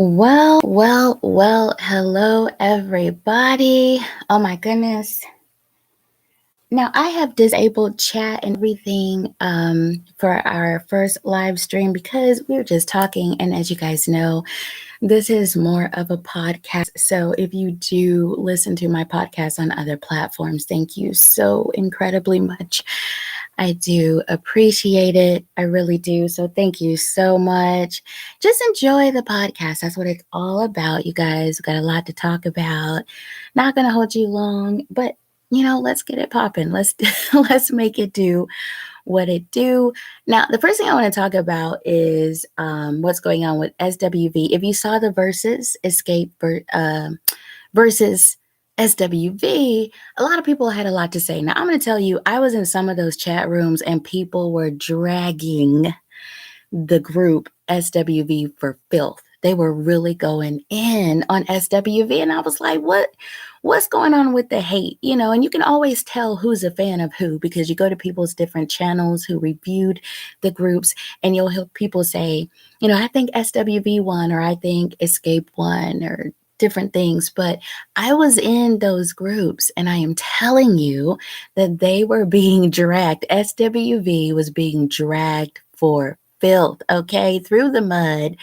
Hello everybody. Oh my goodness. Now I have disabled chat and everything for our first live stream because we were just talking, and as you guys know, this is more of a podcast. So if you do listen to my podcast on other platforms, thank you so incredibly much. I do appreciate it. I really do. So thank you so much. Just enjoy the podcast. That's what it's all about, you guys. We've got a lot to talk about. Not going to hold you long, but let's get it popping. Let's let's make it do what it do. Now, the first thing I want to talk about is what's going on with SWV. If you saw the versus SWV, a lot of people had a lot to say. Now, I'm going to tell you, I was in some of those chat rooms and people were dragging the group SWV for filth. They were really going in on SWV, and I was like, what's going on with the hate? And you can always tell who's a fan of who because you go to people's different channels who reviewed the groups, and you'll hear people say, I think SWV won, or I think Escape won, or different things. But I was in those groups, and I am telling you that they were being dragged. SWV was being dragged for filth, okay, through the mud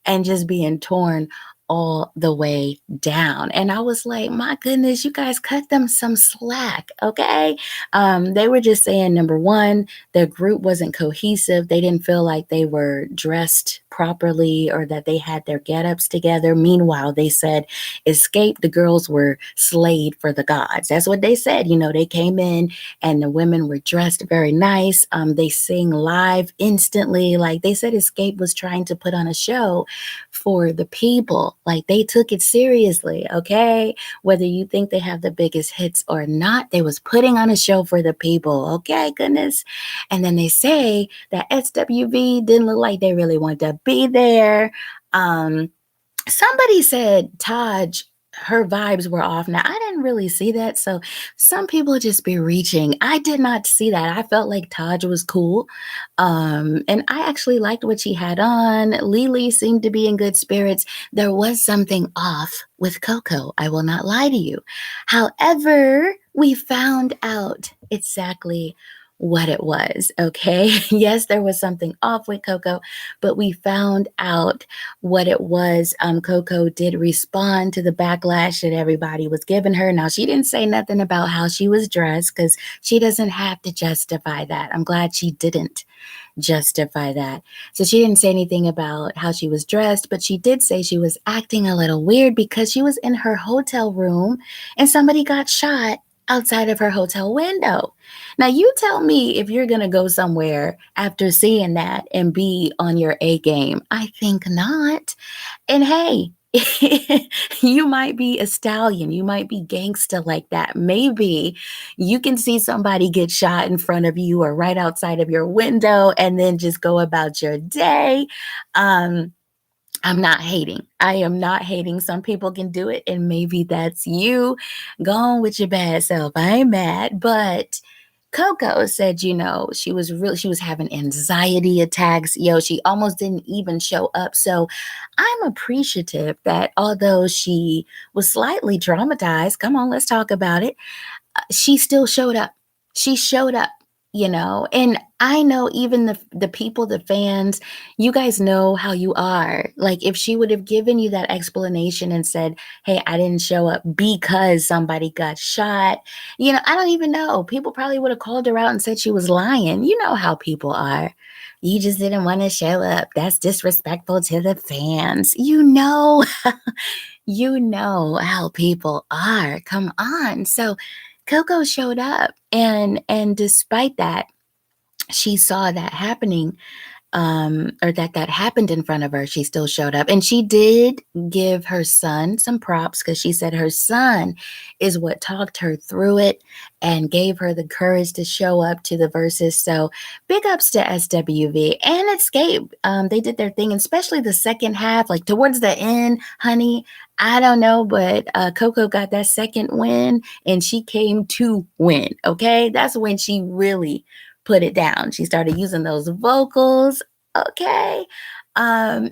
and just being torn all the way down. And I was like, my goodness, you guys cut them some slack, okay? They were just saying, number one, their group wasn't cohesive. They didn't feel like they were dressed properly or that they had their get-ups together. Meanwhile, they said, Escape, the girls were slayed for the gods. That's what they said. They came in and the women were dressed very nice. They sing live instantly. Like they said, Escape was trying to put on a show for the people. Like they took it seriously, okay? Whether you think they have the biggest hits or not, they was putting on a show for the people, okay? Goodness. And then they say that SWV didn't look like they really wanted to be there. Somebody said Taj, her vibes were off. Now, I didn't really see that. So some people just be reaching. I did not see that. I felt like Taj was cool. And I actually liked what she had on. Lily seemed to be in good spirits. There was something off with Coko. I will not lie to you. However, we found out exactly what it was, okay? Yes, there was something off with Coko, but we found out what it was. Coko did respond to the backlash that everybody was giving her. Now, she didn't say nothing about how she was dressed because she doesn't have to justify that. I'm glad she didn't justify that. So she didn't say anything about how she was dressed, but she did say she was acting a little weird because she was in her hotel room and somebody got shot outside of her hotel window. Now, you tell me if you're going to go somewhere after seeing that and be on your A game. I think not. And hey, you might be a stallion. You might be gangsta like that. Maybe you can see somebody get shot in front of you or right outside of your window and then just go about your day. I'm not hating. I am not hating. Some people can do it, and maybe that's you. Go on with your bad self. I ain't mad, but Coko said, she was having anxiety attacks. She almost didn't even show up. So I'm appreciative that although she was slightly traumatized, come on, let's talk about it. She still showed up. She showed up, and I know even the people, the fans, you guys know how you are. Like if she would have given you that explanation and said, hey, I didn't show up because somebody got shot, I don't even know. People probably would have called her out and said she was lying. You know how people are. You just didn't want to show up. That's disrespectful to the fans. You know how people are. Come on. So Coko showed up, and despite that, she saw that happening, or that happened in front of her. She still showed up, and she did give her son some props because she said her son is what talked her through it and gave her the courage to show up to the verses. So big ups to SWV and Escape. They did their thing, especially the second half, like towards the end, honey. I don't know, but Coko got that second win, and she came to win. Okay, that's when she really put it down. She started using those vocals. Okay. um,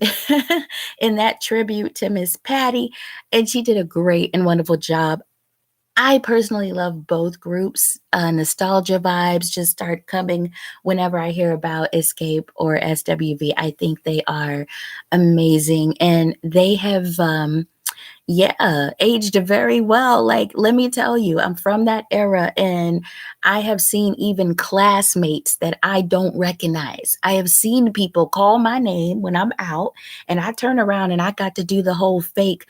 in that tribute to Miss Patty, and she did a great and wonderful job. I personally love both groups. Nostalgia vibes just start coming whenever I hear about Escape or SWV. I think they are amazing, and they have yeah, aged very well. Like, let me tell you, I'm from that era and I have seen even classmates that I don't recognize. I have seen people call my name when I'm out and I turn around and I got to do the whole fake,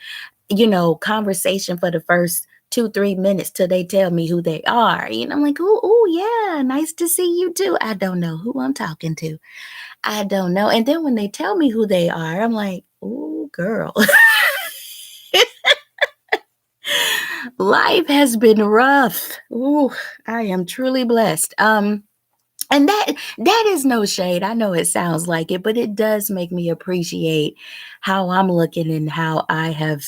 conversation for the first 2, 3 minutes till they tell me who they are. I'm like, yeah, nice to see you too. I don't know who I'm talking to. I don't know. And then when they tell me who they are, I'm like, ooh, girl. Life has been rough. Ooh, I am truly blessed. And that is no shade. I know it sounds like it, but it does make me appreciate how I'm looking and how I have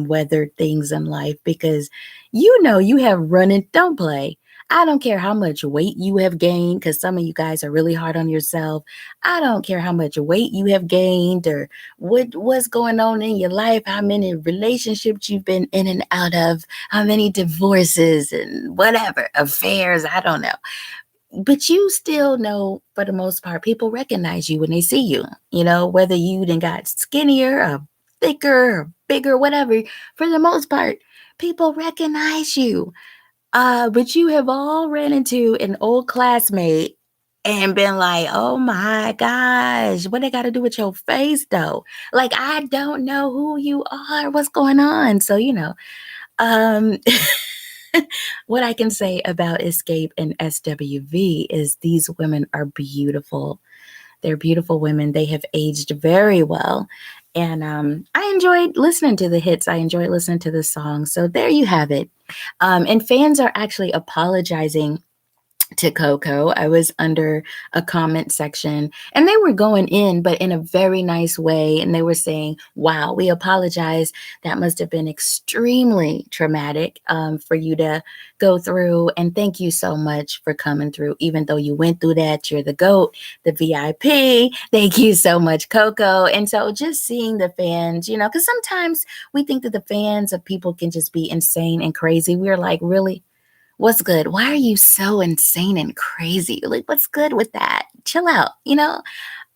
weathered things in life because you have run it. Don't play. I don't care how much weight you have gained because some of you guys are really hard on yourself. I don't care how much weight you have gained or what's going on in your life, how many relationships you've been in and out of, how many divorces and whatever affairs. I don't know, but you still know for the most part people recognize you when they see you, whether you then got skinnier or thicker or bigger, whatever. For the most part, people recognize you. But you have all ran into an old classmate and been like, oh my gosh, what they got to do with your face though? Like, I don't know who you are, what's going on. So um what I can say about Escape and SWV is these women are beautiful. They're beautiful women. They have aged very well. And I enjoyed listening to the hits. I enjoyed listening to the songs. So there you have it. And fans are actually apologizing to Coko. I was under a comment section and they were going in, but in a very nice way. And they were saying, wow, we apologize. That must have been extremely traumatic for you to go through. And thank you so much for coming through. Even though you went through that, you're the GOAT, the VIP. Thank you so much, Coko. And so just seeing the fans, because sometimes we think that the fans of people can just be insane and crazy. We're like, really? What's good? Why are you so insane and crazy? Like, what's good with that? Chill out,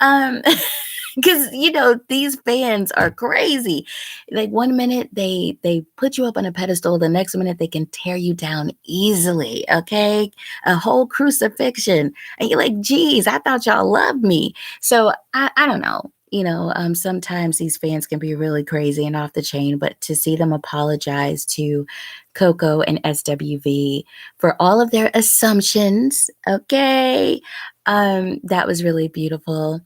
Um, because these fans are crazy. Like one minute they put you up on a pedestal, the next minute they can tear you down easily. Okay, a whole crucifixion, and you're like, geez, I thought y'all loved me. So I don't know. Sometimes these fans can be really crazy and off the chain, but to see them apologize to Coko and SWV for all of their assumptions, okay, that was really beautiful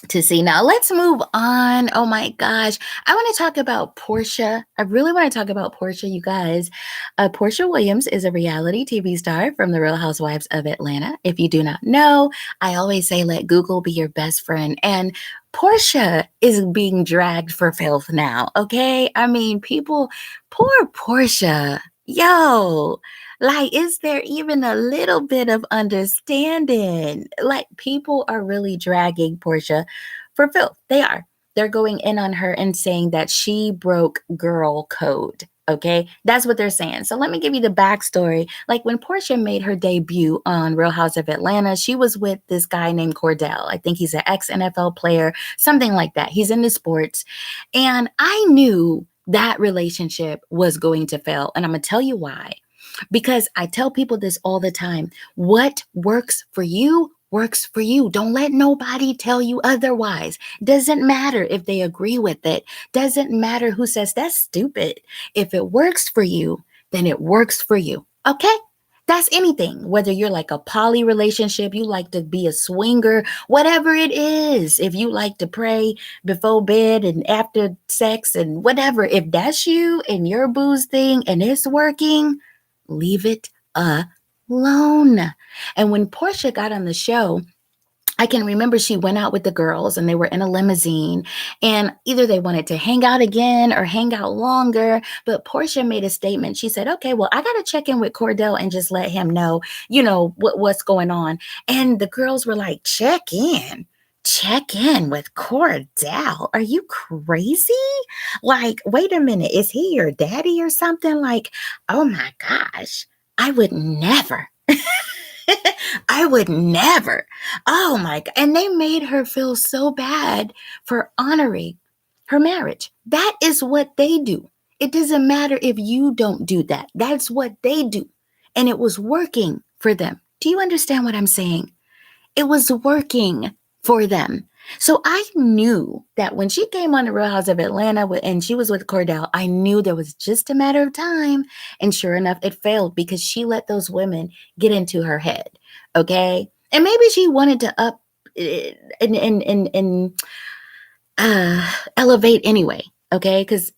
to see. Now let's move on. Oh my gosh. I want to talk about Porsha. I really want to talk about Porsha, you guys. Porsha Williams is a reality TV star from the Real Housewives of Atlanta. If you do not know, I always say let Google be your best friend. And Porsha is being dragged for filth now. Okay. I mean, poor Porsha. Yo, like, is there even a little bit of understanding? Like, people are really dragging Porsha for filth. They are. They're going in on her and saying that she broke girl code. Okay, that's what they're saying. So let me give you the backstory. Like when Porsha made her debut on Real House of Atlanta, she was with this guy named Cordell. I think he's an ex-NFL player, something like that. He's into sports. And I knew that relationship was going to fail. And I'm going to tell you why. Because I tell people this all the time. What works for you works for you. Don't let nobody tell you otherwise. Doesn't matter if they agree with it. Doesn't matter who says that's stupid. If it works for you, then it works for you. Okay? That's anything, whether you're like a poly relationship, you like to be a swinger, whatever it is. If you like to pray before bed and after sex and whatever, if that's you and your booze thing and it's working, leave it alone. And when Porsha got on the show, I can remember she went out with the girls and they were in a limousine and either they wanted to hang out again or hang out longer. But Porsha made a statement. She said, okay, well, I got to check in with Cordell and just let him know, what's going on. And the girls were like, check in. check in with Cordell. Are you crazy? Like, wait a minute, is he your daddy or something? Like, oh my gosh, I would never. I would never. Oh my God. And they made her feel so bad for honoring her marriage. That is what they do. It doesn't matter if you don't do that. That's what they do. And it was working for them. Do you understand what I'm saying? It was working for them. So I knew that when she came on the Real House of Atlanta and she was with Cordell, I knew there was just a matter of time. And sure enough, it failed because she let those women get into her head. Okay. And maybe she wanted to up and elevate anyway. Okay. Because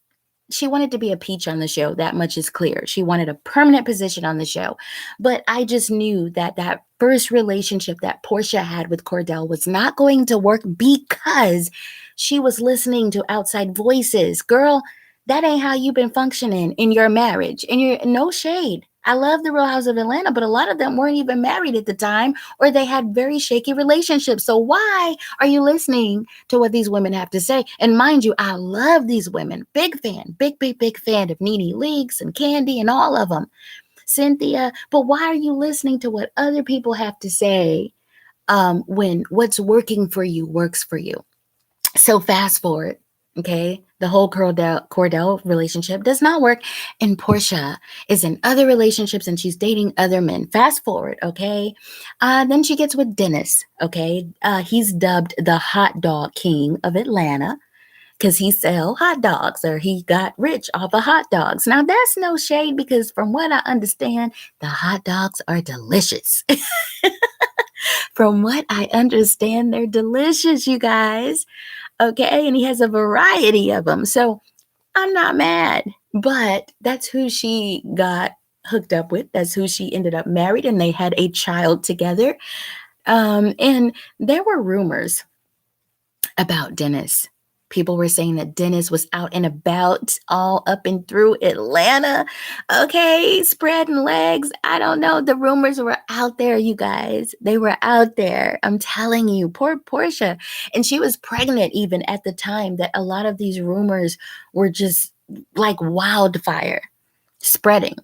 she wanted to be a peach on the show. That much is clear. She wanted a permanent position on the show. But I just knew that that first relationship that Porsha had with Cordell was not going to work because she was listening to outside voices. Girl, that ain't how you've been functioning in your marriage. And you're no shade. I love the Real House of Atlanta, but a lot of them weren't even married at the time or they had very shaky relationships. So why are you listening to what these women have to say? And mind you, I love these women. Big fan, big fan of Nene Leakes and Candy and all of them. Cynthia, but why are you listening to what other people have to say when what's working for you works for you? So fast forward, okay? The whole Cordell relationship does not work. And Porsha is in other relationships and she's dating other men. Fast forward, okay? Then she gets with Dennis, okay? He's dubbed the hot dog king of Atlanta because he sell hot dogs or he got rich off of hot dogs. Now, that's no shade because from what I understand, the hot dogs are delicious. From what I understand, they're delicious, you guys. Okay. And he has a variety of them. So I'm not mad, but that's who she got hooked up with. That's who she ended up married, and they had a child together. And there were rumors about Dennis. People were saying that Dennis was out and about all up and through Atlanta. Okay, spreading legs. I don't know. The rumors were out there, you guys. They were out there. I'm telling you, poor Porsha. And she was pregnant even at the time that a lot of these rumors were just like wildfire spreading.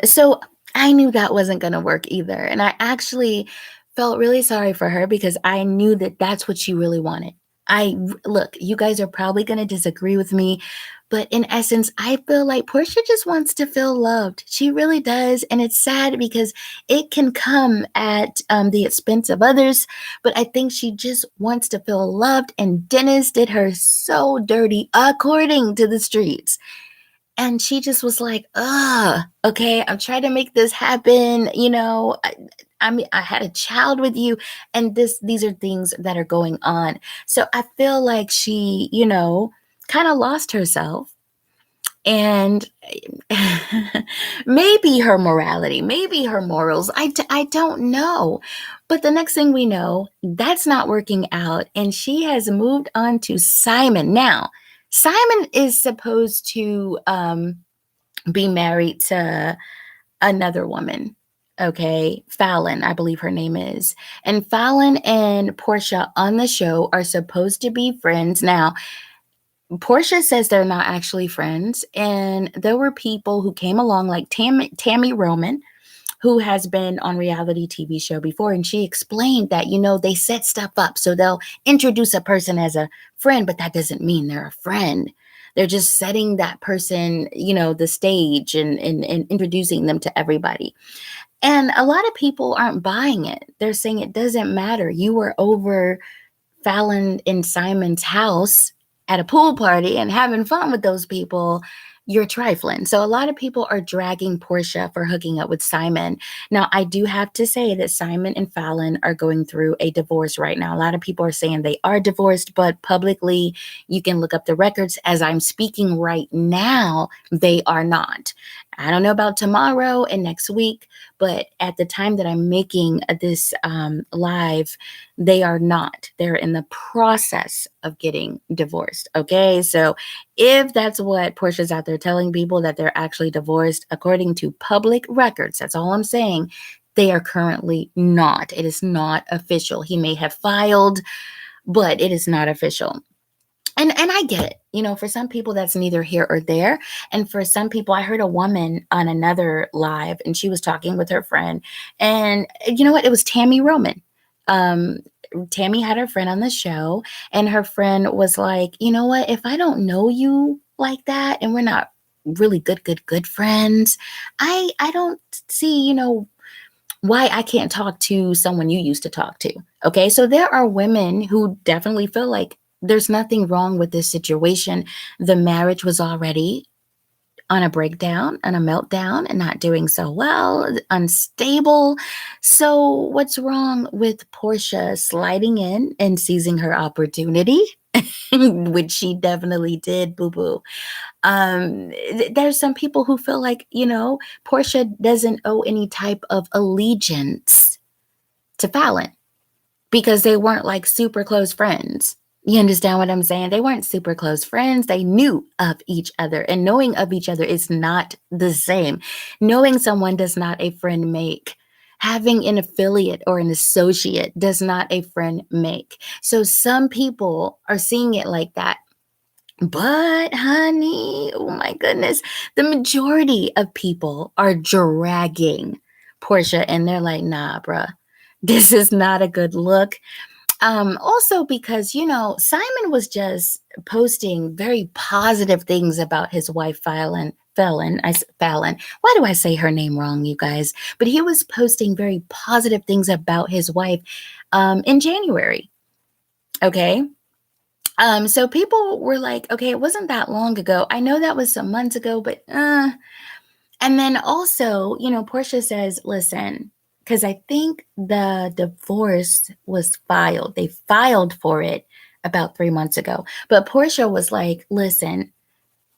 So I knew that wasn't going to work either. And I actually felt really sorry for her because I knew that that's what she really wanted. Look, you guys are probably going to disagree with me, but in essence, I feel like Porsha just wants to feel loved. She really does. And it's sad because it can come at the expense of others, but I think she just wants to feel loved. And Dennis did her so dirty, according to the streets. And she just was like, okay, I'm trying to make this happen. I mean, I had a child with you, and these are things that are going on. So I feel like she, kind of lost herself. And maybe her morality, maybe her morals, I don't know. But the next thing we know, that's not working out. And she has moved on to Simon. Now, Simon is supposed to be married to another woman. Okay, Fallon, I believe her name is. And Fallon and Porsha on the show are supposed to be friends. Now, Porsha says they're not actually friends. And there were people who came along, like Tammy Roman, who has been on reality TV show before. And she explained that, they set stuff up. So they'll introduce a person as a friend, but that doesn't mean they're a friend. They're just setting that person, the stage and introducing them to everybody. And a lot of people aren't buying it. They're saying it doesn't matter. You were over Fallon and Simon's house at a pool party and having fun with those people. You're trifling. So a lot of people are dragging Porsha for hooking up with Simon. Now, I do have to say that Simon and Fallon are going through a divorce right now. A lot of people are saying they are divorced, but publicly, you can look up the records. As I'm speaking right now, they are not. I don't know about tomorrow and next week, but at the time that I'm making this live, they are not. They're in the process of getting divorced. Okay, so if that's what Porsha's out there telling people that they're actually divorced, according to public records, that's all I'm saying. They are currently not. It is not official. He may have filed, but it is not official. And I get it. For some people that's neither here or there. And for some people, I heard a woman on another live and she was talking with her friend. And you know what? It was Tammy Roman. Um, Tammy had her friend on the show, and her friend was like, you know what? If I don't know you like that and we're not really good friends, I don't see, why I can't talk to someone you used to talk to. Okay. So there are women who definitely feel like there's nothing wrong with this situation. The marriage was already on a breakdown and a meltdown and not doing so well, unstable. So what's wrong with Porsha sliding in and seizing her opportunity? Which she definitely did, boo boo. There's some people who feel like, Porsha doesn't owe any type of allegiance to Fallon because they weren't like super close friends. You understand what I'm saying? They weren't super close friends. They knew of each other, and knowing of each other is not the same. Knowing someone does not a friend make. Having an affiliate or an associate does not a friend make. So some people are seeing it like that. But, honey, oh my goodness, the majority of people are dragging Porsha, and they're like, nah, bruh, this is not a good look. Also because, Simon was just posting very positive things about his wife, Fallon. Fallon. Why do I say her name wrong, you guys? But he was posting very positive things about his wife in January. Okay. So people were like, okay, it wasn't that long ago. I know that was some months ago, but and then also, Porsha says, listen, because I think the divorce was filed. They filed for it about 3 months ago. But Porsha was like, listen,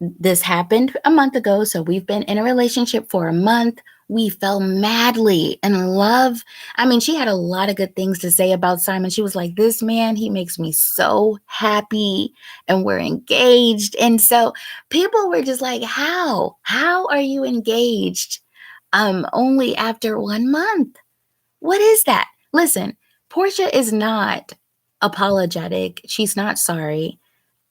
this happened a month ago. So we've been in a relationship for a month. We fell madly in love. I mean, she had a lot of good things to say about Simon. She was like, this man, he makes me so happy, and we're engaged. And so people were just like, how are you engaged only after 1 month? What is that? Listen, Porsha is not apologetic. She's not sorry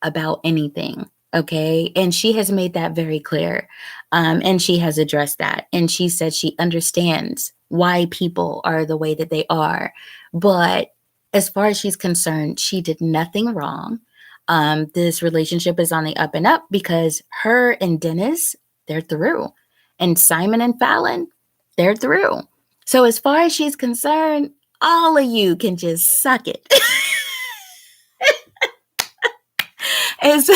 about anything. Okay. And she has made that very clear. And she has addressed that. And she said she understands why people are the way that they are. But as far as she's concerned, she did nothing wrong. This relationship is on the up and up because her and Dennis, they're through. And Simon and Fallon, they're through. So as far as she's concerned, all of you can just suck it. It's,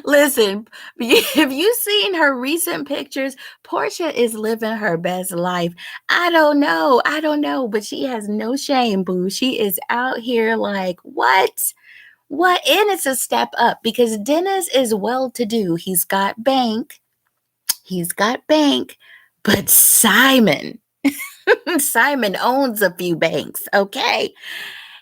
listen, if you've seen her recent pictures, Porsha is living her best life. I don't know, but she has no shame, boo. She is out here like, what? What? And it's a step up because Dennis is well to do. He's got bank, but Simon owns a few banks, okay?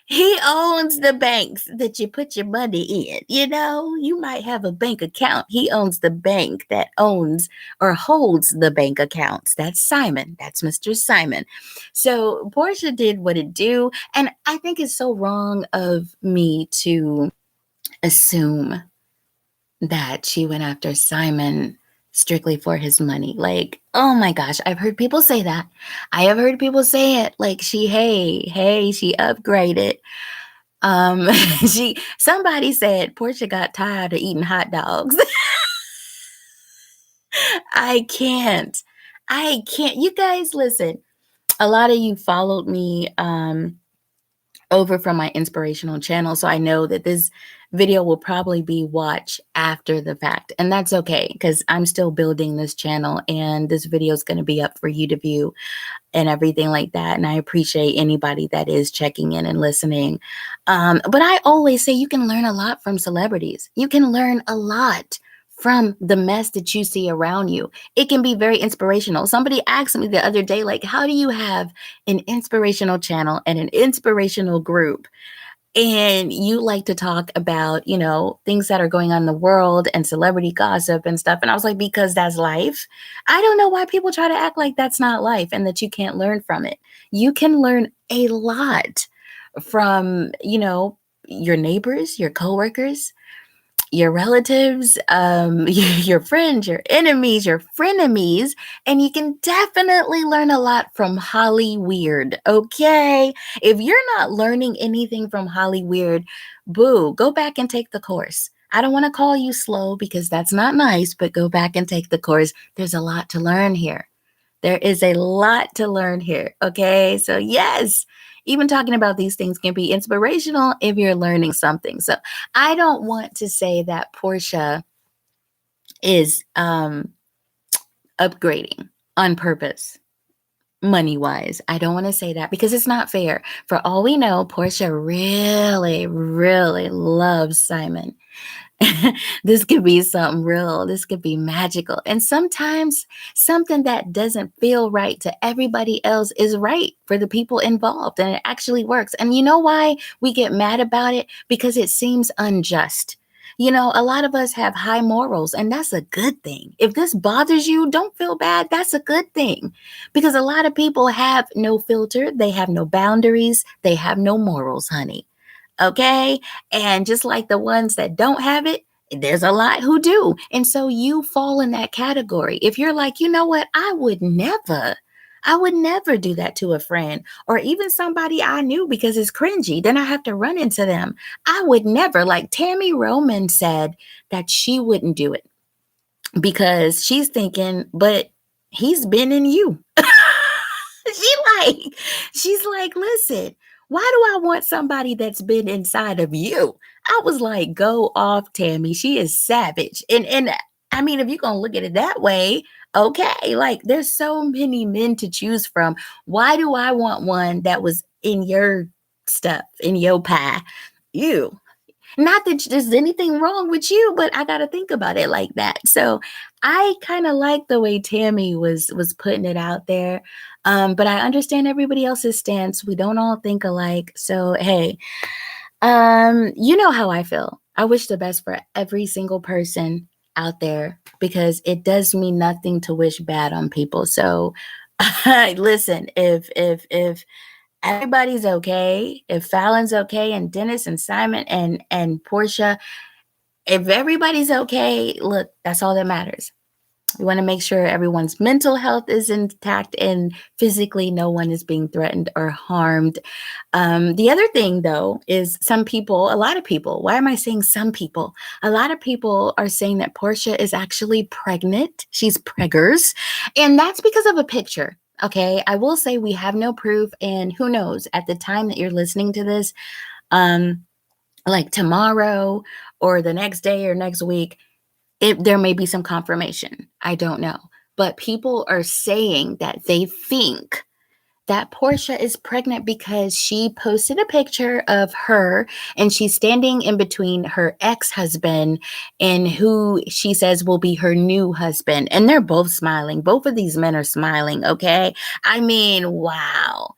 He owns the banks that you put your money in. You might have a bank account. He owns the bank that owns or holds the bank accounts. That's Simon. That's Mr. Simon. So Porsha did what it do. And I think it's so wrong of me to assume that she went after Simon strictly for his money. Like, oh my gosh, I've heard people say that. I have heard people say it like she upgraded. Somebody said Porsha got tired of eating hot dogs. I can't. You guys, listen. A lot of you followed me over from my inspirational channel, so I know that this video will probably be watched after the fact, and that's okay because I'm still building this channel, and this video is going to be up for you to view and everything like that. And I appreciate anybody that is checking in and listening. But I always say you can learn a lot from celebrities. You can learn a lot from the mess that you see around you. It can be very inspirational. Somebody asked me the other day, like, how do you have an inspirational channel and an inspirational group And you like to talk about, things that are going on in the world and celebrity gossip and stuff. And I was like, because that's life. I don't know why people try to act like that's not life and that you can't learn from it. You can learn a lot from, your neighbors, your coworkers, your relatives, your friends, your enemies, your frenemies, and you can definitely learn a lot from Holly Weird. Okay, if you're not learning anything from Holly Weird, boo, go back and take the course. I don't want to call you slow because that's not nice, but go back and take the course. There's a lot to learn here. There is a lot to learn here. Okay. So, yes, even talking about these things can be inspirational if you're learning something. So, I don't want to say that Porsha is upgrading on purpose, money wise. I don't want to say that because it's not fair. For all we know, Porsha really, really loves Simon. This could be something real. This could be magical. And sometimes something that doesn't feel right to everybody else is right for the people involved. And it actually works. And you know why we get mad about it? Because it seems unjust. A lot of us have high morals, and that's a good thing. If this bothers you, don't feel bad. That's a good thing. Because a lot of people have no filter, they have no boundaries, they have no morals, honey. Okay. And just like the ones that don't have it, there's a lot who do. And so you fall in that category. If you're like, you know what, I would never do that to a friend or even somebody I knew because it's cringy. Then I have to run into them. I would never, like Tammy Roman said that she wouldn't do it because she's thinking, but he's been in you. like, she's like, listen, why do I want somebody that's been inside of you? I was like, go off, Tammy. She is savage. And I mean, if you're gonna look at it that way, okay. Like there's so many men to choose from. Why do I want one that was in your stuff, in your pie? You. Not that there's anything wrong with you, but I got to think about it like that. So I kind of like the way Tammy was putting it out there. But I understand everybody else's stance. We don't all think alike. So hey, you know how I feel. I wish the best for every single person out there because it does mean nothing to wish bad on people. So listen, if everybody's okay, if Fallon's okay, and Dennis and Simon and Porsha, if everybody's okay, look, that's all that matters. We want to make sure everyone's mental health is intact and physically no one is being threatened or harmed. The other thing, though, is a lot of people, why am I saying some people? A lot of people are saying that Porsha is actually pregnant. She's preggers. And that's because of a picture. Okay. I will say we have no proof. And who knows, at the time that you're listening to this, like tomorrow or the next day or next week, there may be some confirmation. I don't know. But people are saying that they think that Porsha is pregnant because she posted a picture of her and she's standing in between her ex-husband and who she says will be her new husband. And they're both smiling. Both of these men are smiling, okay? I mean, wow.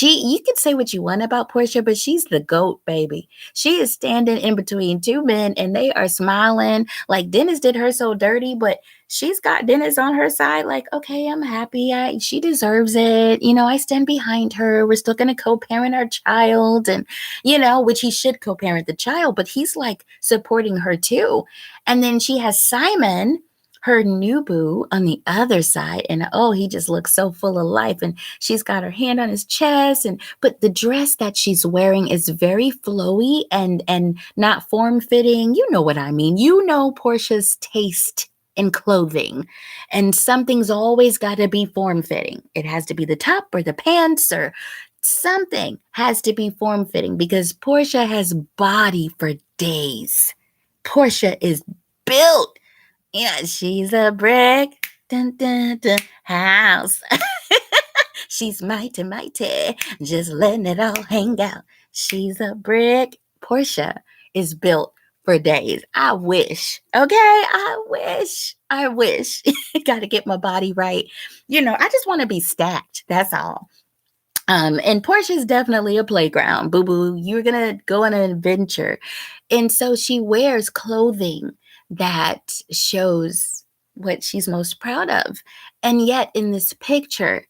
You can say what you want about Porsha, but she's the GOAT, baby. She is standing in between two men and they are smiling. Like Dennis did her so dirty, but she's got Dennis on her side. Like, okay, I'm happy. She deserves it. I stand behind her. We're still going to co-parent our child and, which he should co-parent the child, but he's like supporting her too. And then she has Simon, her new boo, on the other side. And oh, he just looks so full of life. And she's got her hand on his chest. But the dress that she's wearing is very flowy and not form-fitting. You know what I mean. You know Porsha's taste in clothing. And something's always got to be form-fitting. It has to be the top or the pants or something has to be form-fitting because Porsha has body for days. Porsha is built. Yeah, she's a brick dun, dun, dun, house. She's mighty, mighty, just letting it all hang out. She's a brick. Porsha is built for days. I wish. Okay, I wish. Got to get my body right. I just want to be stacked. That's all. And Portia's definitely a playground. Boo boo, you're gonna go on an adventure. And so she wears clothing that shows what she's most proud of. And yet in this picture,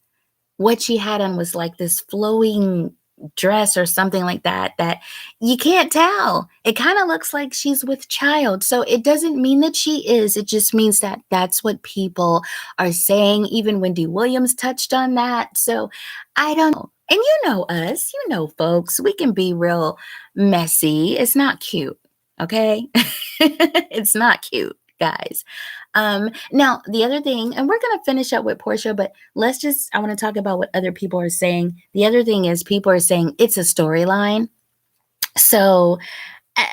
what she had on was like this flowing dress or something like that that you can't tell. It kind of looks like she's with child. So it doesn't mean that she is. It just means that that's what people are saying. Even Wendy Williams touched on that. So I don't know. And you know us, you know, folks, we can be real messy. It's not cute. Okay. It's not cute, guys. Now the other thing, and we're gonna finish up with Porsha, but I want to talk about what other people are saying. The other thing is people are saying it's a storyline. So uh,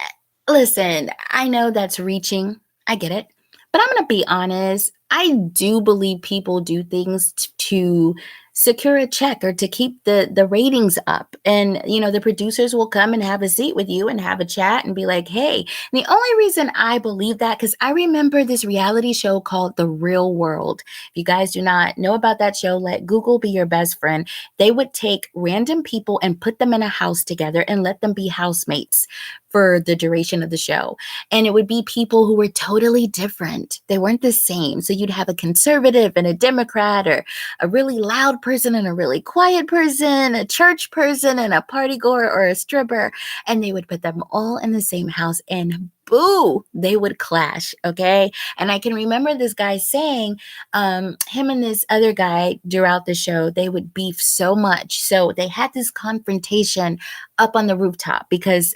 listen, I know that's reaching. I get it. But I'm going to be honest. I do believe people do things to secure a check or to keep the ratings up. And you know, the producers will come and have a seat with you and have a chat and be like, "Hey." And the only reason I believe that cuz I remember this reality show called The Real World. If you guys do not know about that show, let Google be your best friend. They would take random people and put them in a house together and let them be housemates for the duration of the show. And it would be people who were totally different. They weren't the same. So you'd have a conservative and a Democrat, or a really loud person and a really quiet person, a church person and a party goer or a stripper. And they would put them all in the same house and boo, they would clash. Okay. And I can remember this guy saying, him and this other guy throughout the show, they would beef so much. So they had this confrontation up on the rooftop because,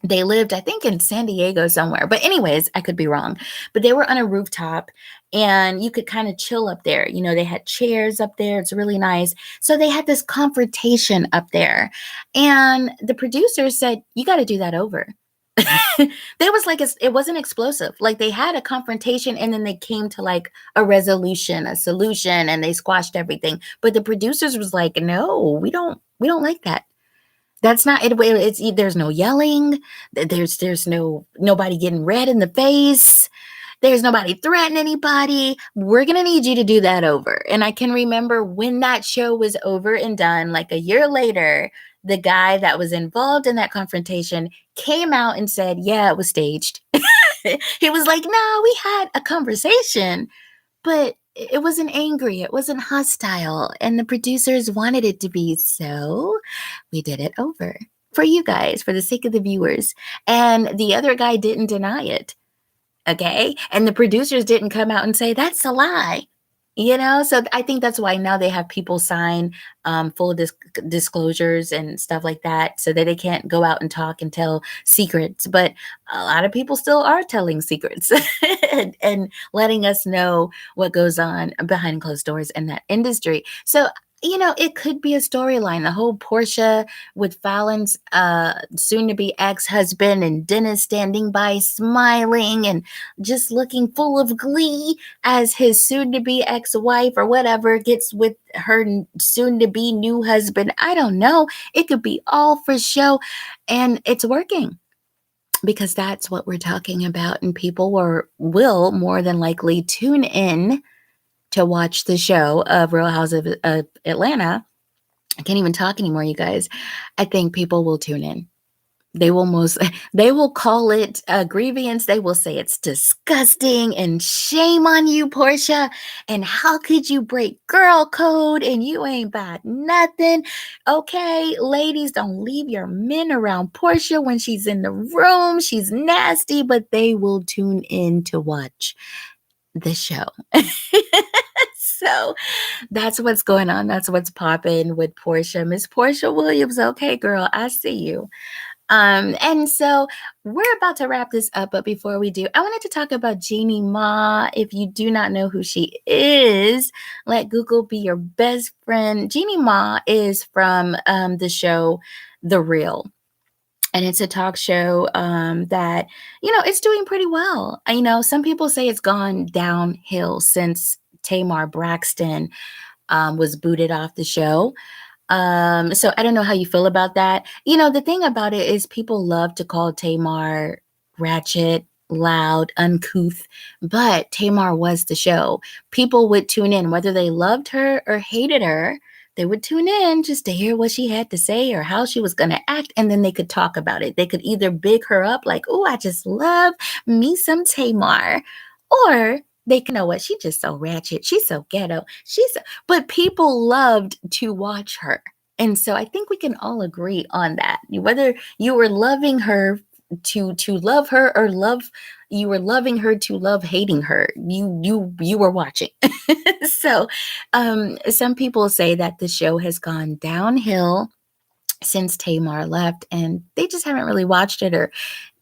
they lived, I think, in San Diego somewhere. But anyways, I could be wrong. But they were on a rooftop and you could kind of chill up there. You know, they had chairs up there. It's really nice. So they had this confrontation up there. And the producer said, "You got to do that over." There was like it wasn't explosive. Like they had a confrontation and then they came to like a resolution, a solution, and they squashed everything. But the producers was like, "No, we don't like that. That's not it. There's no yelling. There's nobody getting red in the face. There's nobody threatening anybody. We're gonna need you to do that over." And I can remember when that show was over and done, like a year later, the guy that was involved in that confrontation came out and said, "Yeah, it was staged." He was like, "No, we had a conversation, but it wasn't angry, it wasn't hostile, and the producers wanted it to be, so we did it over for you guys, for the sake of the viewers." And the other guy didn't deny it, okay? And the producers didn't come out and say, "That's a lie." You know, so I think that's why now they have people sign full disclosures and stuff like that so that they can't go out and talk and tell secrets. But a lot of people still are telling secrets and letting us know what goes on behind closed doors in that industry. So, you know, it could be a storyline. The whole Porsha with Fallon's soon to be ex husband and Dennis standing by smiling and just looking full of glee as his soon to be ex wife or whatever gets with her soon to be new husband. I don't know. It could be all for show. And it's working because that's what we're talking about. And people will more than likely tune in to watch the show of Real House of Atlanta. I can't even talk anymore, you guys. I think people will tune in. They will they will call it a grievance. They will say it's disgusting and shame on you, Porsha. And how could you break girl code and you ain't bad nothing? Okay, ladies, don't leave your men around Porsha when she's in the room. She's nasty, but they will tune in to watch the show. So that's what's going on. That's what's popping with Porsha. Miss Porsha Williams. Okay, girl, I see you. And so we're about to wrap this up, but before we do, I wanted to talk about Jeannie Mai. If you do not know who she is, let Google be your best friend. Jeannie Mai is from the show The Real. And it's a talk show that, you know, it's doing pretty well. You know, some people say it's gone downhill since Tamar Braxton was booted off the show. So I don't know how you feel about that. You know, the thing about it is people love to call Tamar ratchet, loud, uncouth, but Tamar was the show. People would tune in whether they loved her or hated her. They would tune in just to hear what she had to say or how she was going to act, and then they could talk about it. They could either big her up, like, oh, I just love me some Tamar, or they can know what she's just so ratchet. She's so ghetto. But people loved to watch her. And so I think we can all agree on that. Whether you were loving her to love her, or you were loving her to love hating her, you were watching. So some people say that the show has gone downhill since Tamar left, and they just haven't really watched it, or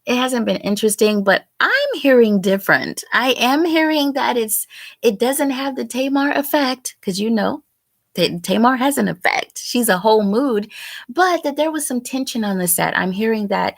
it hasn't been interesting. But I'm hearing different. I am hearing that it doesn't have the Tamar effect, because Tamar has an effect. She's a whole mood, but that there was some tension on the set. I'm hearing that,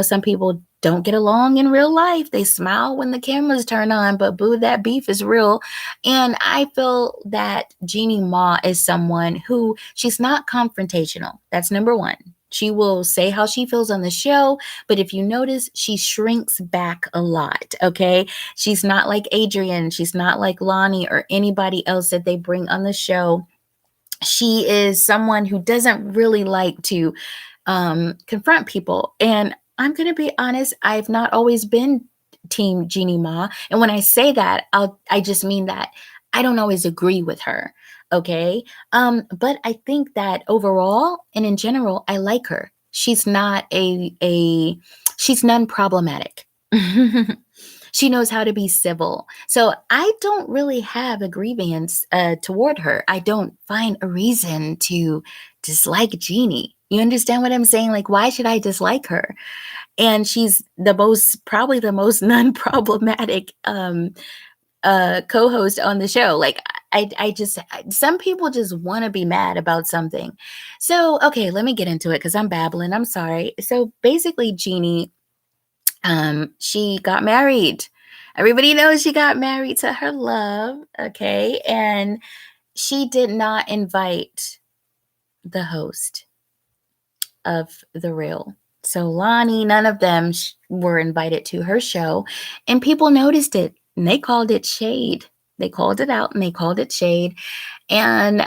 some people don't get along in real life. They smile when the cameras turn on, but boo, that beef is real. And I feel that Jeannie Mai is someone who, she's not confrontational. That's number one. She will say how she feels on the show, but if you notice, she shrinks back a lot, okay? She's not like Adrienne. She's not like Lonnie or anybody else that they bring on the show. She is someone who doesn't really like to confront people. And I'm going to be honest, I've not always been team Jeannie Mai. And when I say that, I just mean that I don't always agree with her. Okay. But I think that overall and in general, I like her. She's not she's non-problematic. She knows how to be civil. So I don't really have a grievance toward her. I don't find a reason to dislike Jeannie. You understand what I'm saying? Like, why should I dislike her? And she's probably the most non-problematic co-host on the show. Like, some people just want to be mad about something. So, okay, let me get into it because I'm babbling. I'm sorry. So basically, Jeannie, she got married. Everybody knows she got married to her love, okay? And she did not invite the host of The Real. So Lonnie, none of them were invited to her show, and people noticed it, and they called it shade. They called it out, and they called it shade. And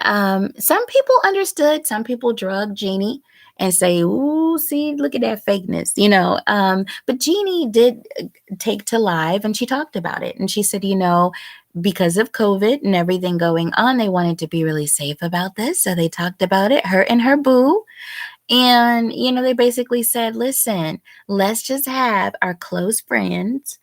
some people understood. Some people drug Jeannie and say, "Ooh, see, look at that fakeness," But Jeannie did take to live, and she talked about it, and she said, because of COVID and everything going on, they wanted to be really safe about this, so they talked about it, her and her boo. And, they basically said, listen, let's just have our close friends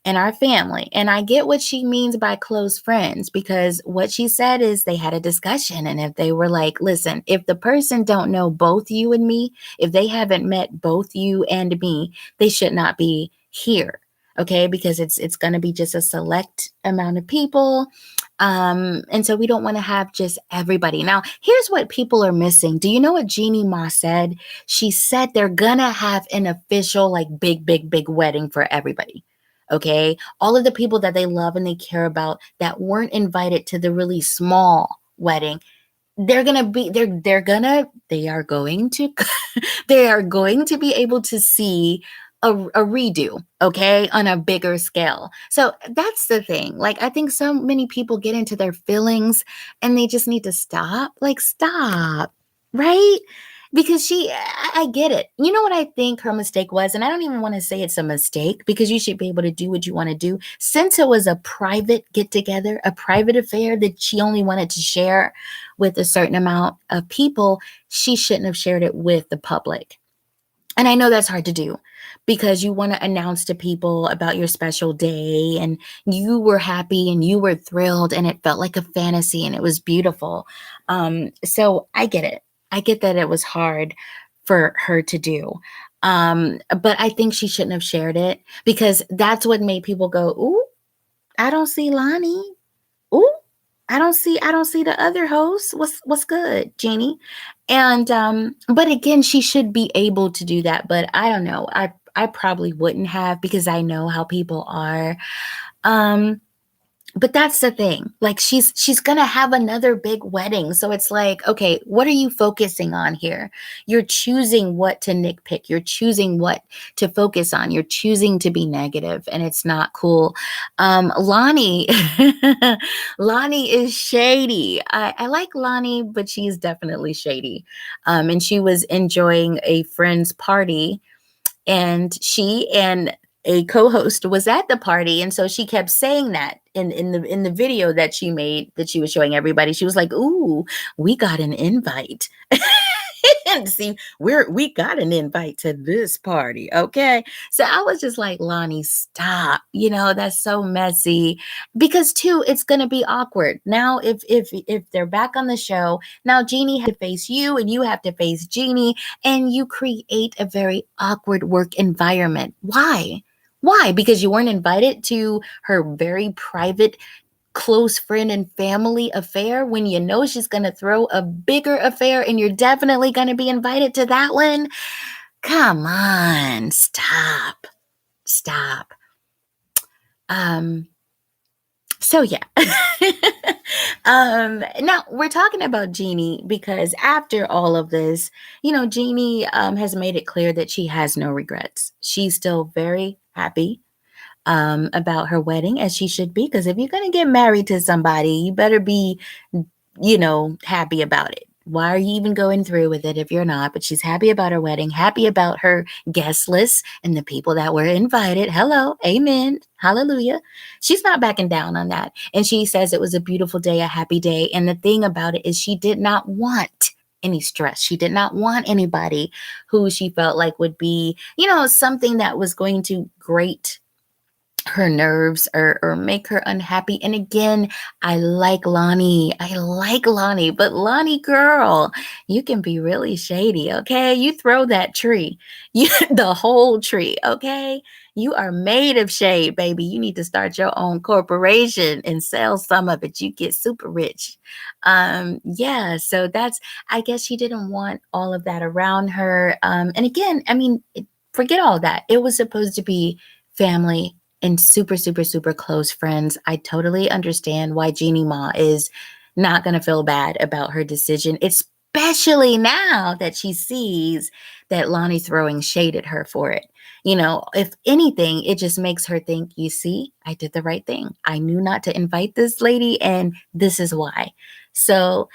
and our family. And I get what she means by close friends, because what she said is they had a discussion. And if they were like, listen, if the person don't know both you and me, if they haven't met both you and me, they should not be here. Okay, because it's going to be just a select amount of people. And so we don't want to have just everybody. Now, here's what people are missing. Do you know what Jeannie Mai said? She said they're going to have an official, like, big, big, big wedding for everybody. Okay, all of the people that they love and they care about that weren't invited to the really small wedding, they are going to they are going to be able to see a redo, okay, on a bigger scale. So that's the thing. Like, I think so many people get into their feelings and they just need to stop. Like, stop, right? Because I get it. You know what I think her mistake was? And I don't even want to say it's a mistake, because you should be able to do what you want to do. Since it was a private get together, a private affair that she only wanted to share with a certain amount of people, she shouldn't have shared it with the public. And I know that's hard to do, because you want to announce to people about your special day, and you were happy and you were thrilled and it felt like a fantasy and it was beautiful. So I get it. I get that it was hard for her to do. But I think she shouldn't have shared it, because that's what made people go, ooh, I don't see Lonnie. Ooh, I don't see the other host. What's good, Jeannie? And but again, she should be able to do that. But I don't know. I probably wouldn't have, because I know how people are. But that's the thing. Like she's gonna have another big wedding. So it's like, okay, what are you focusing on here? You're choosing what to nitpick. You're choosing what to focus on. You're choosing to be negative, and it's not cool. Lonnie, Lonnie is shady. I like Lonnie, but she's definitely shady. And she was enjoying a friend's party, and she and a co-host was at the party, and so she kept saying that in the video that she made, that she was showing everybody. She was like, ooh, we got an invite. And see, we got an invite to this party, okay? So I was just like, Lonnie, stop. That's so messy. Because too, it's gonna be awkward. Now, if they're back on the show, now Jeannie has to face you and you have to face Jeannie, and you create a very awkward work environment. Why? Why? Because you weren't invited to her very private close friend and family affair when you know she's going to throw a bigger affair and you're definitely going to be invited to that one? Come on, stop. Stop. Um so yeah. Now we're talking about Jeannie because after all of this, Jeannie has made it clear that she has no regrets. She's still very happy about her wedding, as she should be, because if you're going to get married to somebody, you better be, happy about it. Why are you even going through with it if you're not? But she's happy about her wedding, happy about her guest list and the people that were invited. Hello, amen, hallelujah. She's not backing down on that. And she says it was a beautiful day, a happy day. And the thing about it is she did not want any stress. She did not want anybody who she felt like would be, something that was going to grate her nerves or make her unhappy. And again, I like Lonnie. But Lonnie girl, you can be really shady, okay? You throw that tree, the whole tree, okay? You are made of shade, baby. You need to start your own corporation and sell some of it. You get super rich. Yeah, so I guess she didn't want all of that around her. And again, I mean, forget all that. It was supposed to be family and super, super, super close friends. I totally understand why Jeannie Mai is not going to feel bad about her decision, especially now that she sees that Lonnie's throwing shade at her for it. If anything, it just makes her think, you see, I did the right thing. I knew not to invite this lady, and this is why. So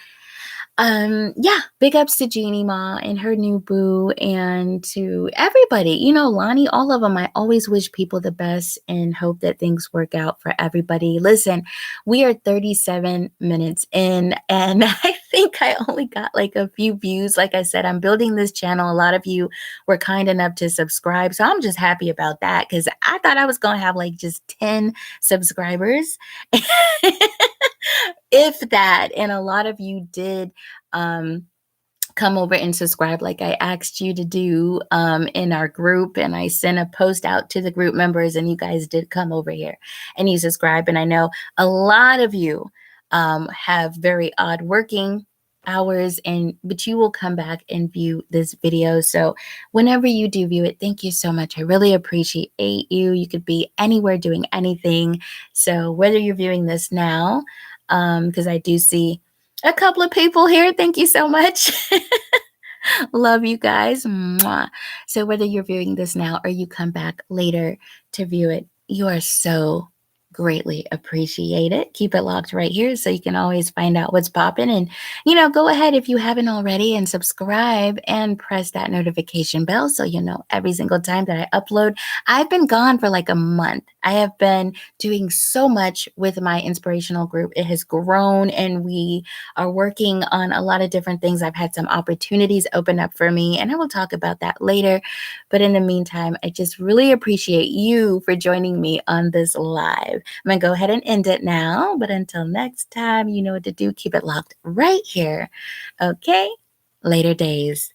yeah, big ups to Jeannie Mai and her new boo, and to everybody. Lonnie, all of them. I always wish people the best and hope that things work out for everybody. Listen, we are 37 minutes in, and I think I only got like a few views. Like I said, I'm building this channel. A lot of you were kind enough to subscribe, so I'm just happy about that, because I thought I was going to have like just 10 subscribers. If that. And a lot of you did come over and subscribe like I asked you to do in our group. And I sent a post out to the group members, and you guys did come over here and you subscribe. And I know a lot of you have very odd working hours, but you will come back and view this video. So whenever you do view it, thank you so much. I really appreciate you. You could be anywhere doing anything. So whether you're viewing this now, because I do see a couple of people here. Thank you so much. Love you guys. Mwah. So whether you're viewing this now or you come back later to view it, you are so greatly appreciated. Keep it locked right here so you can always find out what's popping. And, go ahead if you haven't already and subscribe and press that notification bell so you know every single time that I upload. I've been gone for like a month. I have been doing so much with my inspirational group. It has grown, and we are working on a lot of different things. I've had some opportunities open up for me, and I will talk about that later. But in the meantime, I just really appreciate you for joining me on this live. I'm going to go ahead and end it now. But until next time, you know what to do. Keep it locked right here. Okay? Later days.